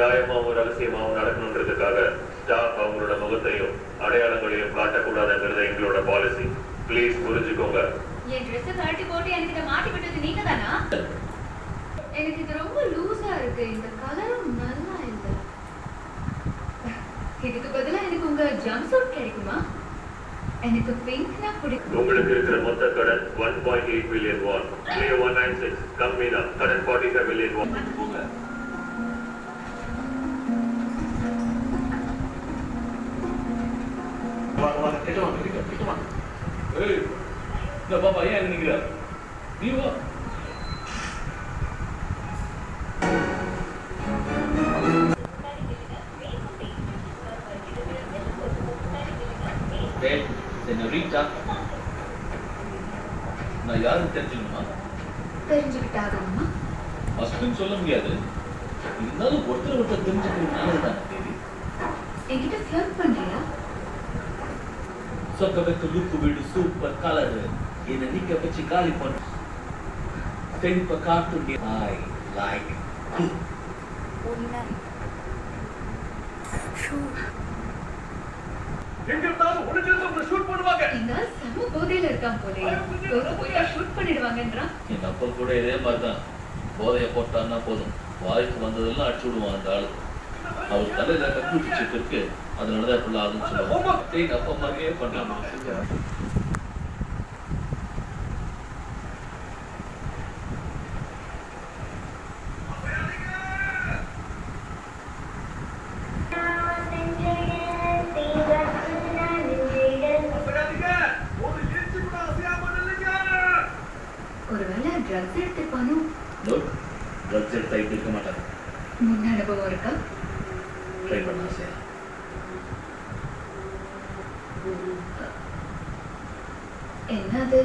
நியாயமாவும் ரகசியமாவும் நடக்கணுன்றதுக்காக staff அவங்களோட முகத்தையும் அடையாளங்களையும் காட்டக்கூடாதுங்கிறது எங்களோட பாலிசி. ப்ளீஸ் புரிஞ்சுக்கோங்க. என் ட்ரெஸ் கழட்டி போட்டு எனக்கு இதை மாட்டி விட்டது நீங்க தானா? எனக்கு இது ரொம்ப லூஸா இருக்கு. இந்த கலரும் நல்லா இல்ல. இதுக்கு பதிலா எனக்கு உங்க ஜம்ப் சூட் கிடைக்குமா? எனக்கு பிங்க்னா பிடிக்கும். உங்களுக்கு இருக்கிற மொத்த கடன் 1.8 பில்லியன் வாட். Leo 196 கம்பெனி கடன் 45 மில்லியன் வாட். வா கிட்ட வா. ஏய் இந்த பாப்பா ஏன் நிக்கிற? நீ வா. செனோரிட்டா, நான் யாரும் தெரிஞ்சுக்கணுமா? தெரிஞ்சுக்கிட்டாகணுமா? ஃபர்ஸ்ட்னு சொல்ல முடியாது. இருந்தாலும் ஒருத்தர் தெரிஞ்சுக்கிறது நல்லதுதானே தேவி. என்கிட்ட ஃப்ளர்ட் பண்றியா? சொக்கவெக்கு லுக்கு வீடு சூப்பர் கலர். என்னை நிக்க வச்சு காலி பண்ண தென்ப காட்டு. ஐ லைக் ஒண்ணு எங்க இருந்தாலும் ஒளிஞ்சிருந்து உங்களை ஷூட் பண்ணுவாங்க. இந்த சம போதையில இருக்கான் போலே. தோத்து போய் ஷூட் பண்ணிடுவாங்கன்றான். என் அப்பா கூட இதே மாதிரிதான். போதைய போட்டான்னா போதும், வாய்க்கு வந்ததெல்லாம் அடிச்சு விடுவான் அந்த ஆளு. அவர் தலையில கம்ப்யூட்டர் சிப் இருக்கு, அதனாலதான் இப்படிலாம் ஆகுதுன்னு சொல்லுவாங்க. எங்க அப்பா மாதிரியே பண்ணாம ஒருவேளை ட்ரக்ஸ் எடுத்துப்பானோ? ட்ரக்ஸ் எடுத்தா இப்படி இருக்க மாட்டாங்க. முன் அனுபவம் இருக்கா? ட்ரை பண்ண ஆசையா? என்னது?